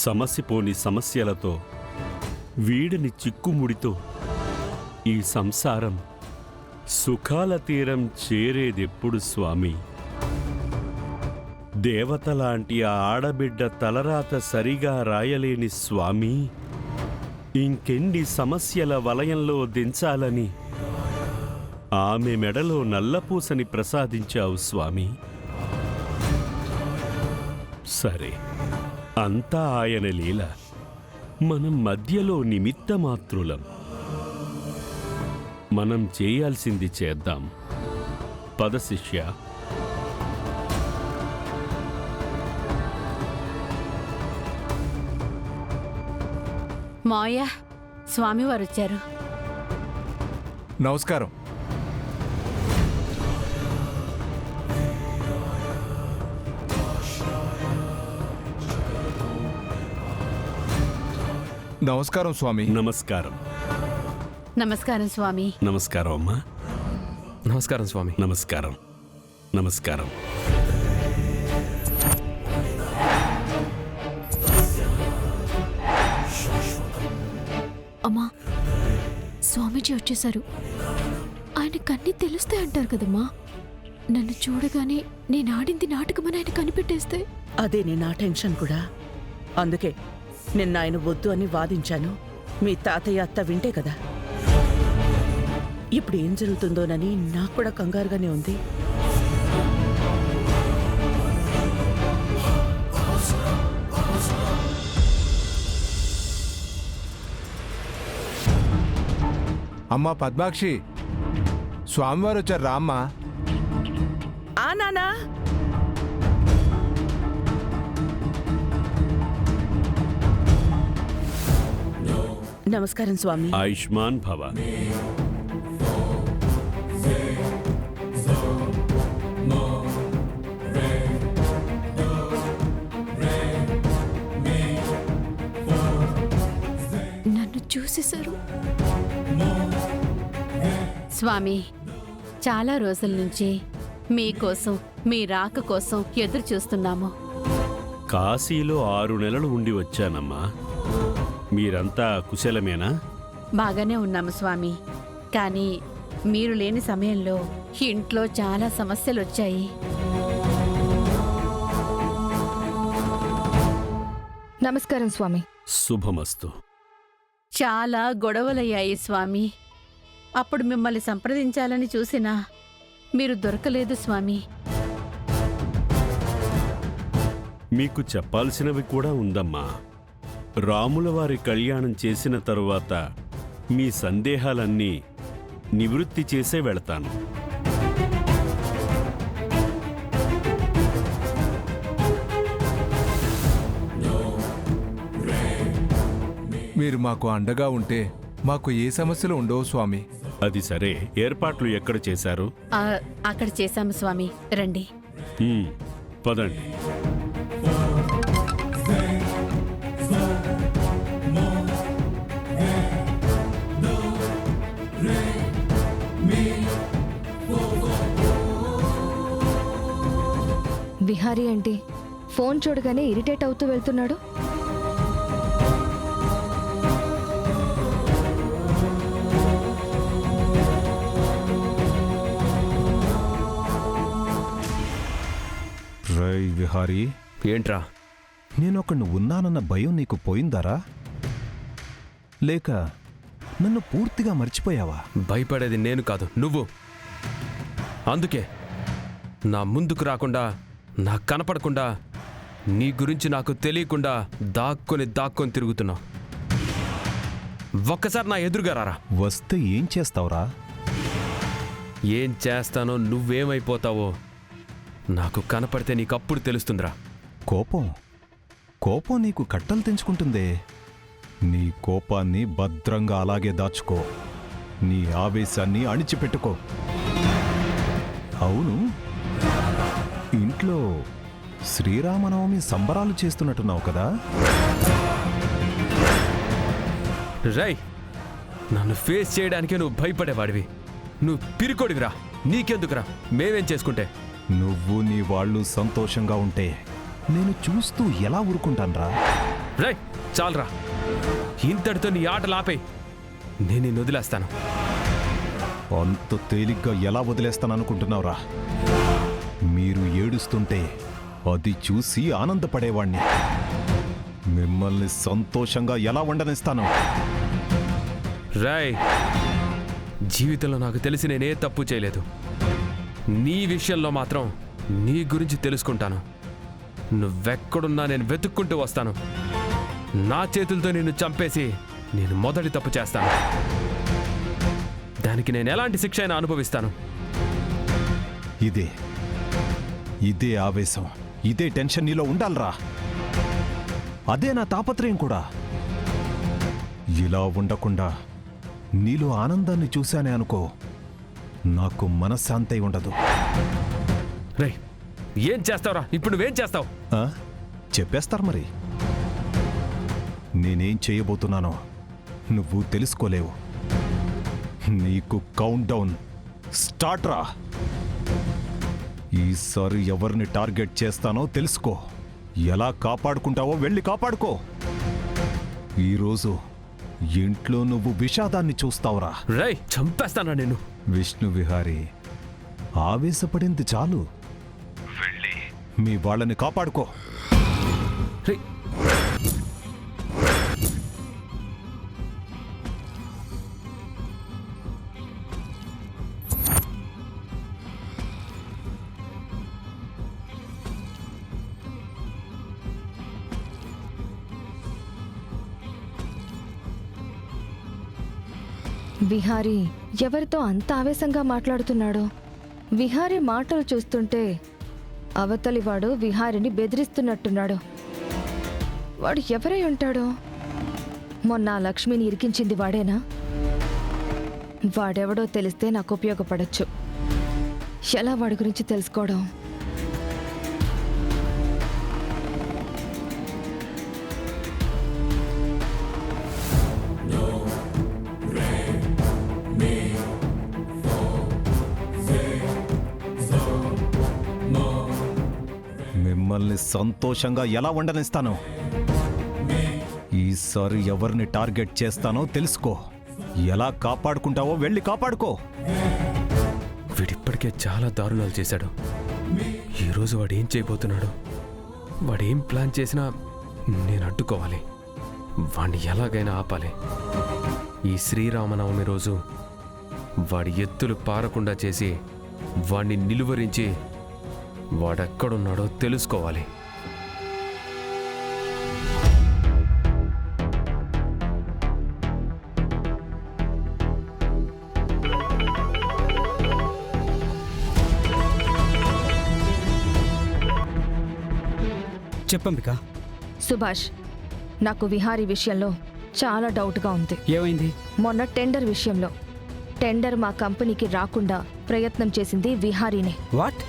సమసిపోని సమస్యలతో వీడని చిక్కుముడితో ఈ సంసారం సుఖాల తీరం చేరేదెప్పుడు స్వామి? దేవతలాంటి ఆ ఆడబిడ్డ తలరాత సరిగా రాయలేని స్వామి ఇంకెన్ని సమస్యల వలయంలో దించాలని ఆమె మెడలో నల్లపూసని ప్రసాదించావు స్వామి. సరే, అంతా ఆయన లీల. మనం మధ్యలో నిమిత్తమాత్రులం. మనం చేయాల్సింది చేద్దాం. పద శిష్య. మావయ్య, స్వామివారు వచ్చారు. నమస్కారం. నమస్కారం స్వామి. నమస్కారం. నమస్కారం స్వామి. నమస్కారం అమ్మా. నమస్కారం స్వామి. నమస్కారం. నమస్కారం. అమ్మా, స్వామీజీ వచ్చేశారు. ఆయన కన్నీ తెలుస్తే అంటారు కదమ్మా. నన్ను చూడగానే నేను ఆడింది నాటకమని ఆయన కనిపెట్టేస్తే? అదే నా టెన్షన్ కూడా. అందుకే నిన్న ఆయన వద్దు అని వాదించాను. మీ తాతయ్య అత్త వింటే కదా. ఇప్పుడు ఏం జరుగుతుందోనని నాకు కూడా కంగారుగానే ఉంది. అమ్మా పద్మాక్షి, స్వామివారు వచ్చారు రా అమ్మా. ఆ నానా, నమస్కారం స్వామి. ఆయుష్మాన్ భవ. నన్ను చూసేశారు. స్వామి, చాలా రోజుల నుంచి మీకోసం, మీ రాక కోసం ఎదురు చూస్తున్నాము. కాశీలో 6 నెలలు ఉండి వచ్చానమ్మా. మీరంతా కుశలమేనా? బాగానే ఉన్నాము స్వామి. కానీ మీరు లేని సమయంలో ఇంట్లో చాలా సమస్యలు వచ్చాయి. నమస్కారం స్వామి. శుభమస్తు. చాలా గొడవలయ్యాయి స్వామి. అప్పుడు మిమ్మల్ని సంప్రదించాలని చూసినా మీరు దొరకలేదు స్వామి. మీకు చెప్పాల్సినవి కూడా ఉందమ్మా. రాముల వారి కళ్యాణం చేసిన తరువాత మీ సందేహాలన్నీ నివృత్తి చేసే వెళతాను. మీరు మాకు అండగా ఉంటే మాకు ఏ సమస్యలు ఉండవు స్వామి. అది సరే, ఏర్పాట్లు ఎక్కడ చేశారు? అక్కడ చేశాము స్వామి. రండి. పదండి. విహారీ ఏంటి ఫోన్ చూడగానే ఇరిటేట్ అవుతూ వెళ్తున్నాడు? రై విహారీ, ఏంట్రా? నేనొకడిని ఉన్నానన్న భయం నీకు పోయిందారా? లేక నన్ను పూర్తిగా మర్చిపోయావా? భయపడేది నేను కాదు, నువ్వు. అందుకే నా ముందుకు రాకుండా, నాకు కనపడకుండా, నీ గురించి నాకు తెలియకుండా దాక్కొని తిరుగుతున్నావు. ఒక్కసారి నా ఎదురుగా రారా. వస్తే ఏం చేస్తావురా? ఏం చేస్తానో, నువ్వేమైపోతావో నాకు కనపడితే నీకప్పుడు తెలుస్తుందిరా. కోపం నీకు కట్టలు తెంచుకుంటుందే. నీ కోపాన్ని భద్రంగా అలాగే దాచుకో. నీ ఆవేశాన్ని అణిచిపెట్టుకో. అవును, ఇంట్లో శ్రీరామనవమి సంబరాలు చేస్తున్నట్టున్నావు కదా? రై, నన్ను ఫేస్ చేయడానికే నువ్వు భయపడేవాడివి. నువ్వు పిరికొడివిరా. నీకెందుకురా, మేమేం చేసుకుంటే? నువ్వు నీ వాళ్ళు సంతోషంగా ఉంటే నేను చూస్తూ ఎలా ఊరుకుంటాన్రా? రై చాలరా, ఇంతటితో నీ ఆటలు ఆపేయ్. నేను నిన్ను వదిలేస్తాను. అంత తేలిగ్గా ఎలా వదిలేస్తాననుకుంటున్నావురా? మీరు ఏడుస్తుంటే అది చూసి ఆనందపడేవాణ్ణి. మిమ్మల్ని సంతోషంగా ఎలా ఉండనిస్తాను? రాయ్, జీవితంలో నాకు తెలిసి నేనే తప్పు చేయలేదు. నీ విషయంలో మాత్రం నీ గురించి తెలుసుకుంటాను. నువ్వెక్కడున్నా నేను వెతుక్కుంటూ వస్తాను. నా చేతులతో నిన్ను చంపేసి నేను మొదటి తప్పు చేస్తాను. దానికి నేను ఎలాంటి శిక్ష అయినా అనుభవిస్తాను. ఇదే ఆవేశం, ఇదే టెన్షన్ నీలో ఉండాలరా. అదే నా తాపత్రయం కూడా. ఇలా ఉండకుండా నీలో ఆనందాన్ని చూశానే అనుకో, నాకు మనశ్శాంతి ఉండదు. రే, ఏం చేస్తావురా? ఇప్పుడు నువ్వేం చేస్తావు? చెప్పేస్తారు మరి. నేనేం చేయబోతున్నానో నువ్వు తెలుసుకోలేవు. నీకు కౌంట్ డౌన్ స్టార్ట్ రా. ఈసారి ఎవరిని టార్గెట్ చేస్తానో తెలుసుకో. ఎలా కాపాడుకుంటావో వెళ్ళి కాపాడుకో. ఈరోజు ఇంట్లో నువ్వు విషాదాన్ని చూస్తావురా. రేయ్, చంపేస్తానా నేను? విష్ణు విహారీ, ఆవేశపడింది చాలు. వెళ్ళి మీ వాళ్ళని కాపాడుకో. రేయ్, విహారీ ఎవరితో అంత ఆవేశంగా మాట్లాడుతున్నాడు? విహారీ మాటలు చూస్తుంటే అవతలివాడు విహారిని బెదిరిస్తున్నట్టున్నాడు. వాడు ఎవరై ఉంటాడు? మొన్న ఆ లక్ష్మిని ఇరికించింది వాడేనా? వాడెవడో తెలిస్తే నాకు ఉపయోగపడచ్చు. ఎలా వాడి గురించి తెలుసుకోవడం? మిమ్మల్ని సంతోషంగా ఎలా ఉండనిస్తాను? ఈసారి ఎవరిని టార్గెట్ చేస్తానో తెలుసుకో. ఎలా కాపాడుకుంటావో వెళ్ళి కాపాడుకో. వీడిప్పటికే చాలా దారుణాలు చేశాడు. ఈరోజు వాడు ఏం చేయబోతున్నాడు? వాడేం ప్లాన్ చేసినా నేను అడ్డుకోవాలి. వాణ్ణి ఎలాగైనా ఆపాలి. ఈ శ్రీరామనవమి రోజు వాడి ఎత్తులు పారకుండా చేసి వాణ్ణి నిలువరించి వాడెక్కడున్నాడో తెలుసుకోవాలి. చెప్పంబిక. సుభాష్, నాకు విహారీ విషయంలో చాలా డౌట్గా ఉంది. ఏమైంది? మొన్న టెండర్ విషయంలో టెండర్ మా కంపెనీకి రాకుండా ప్రయత్నం చేసింది విహారీనే. వాట్?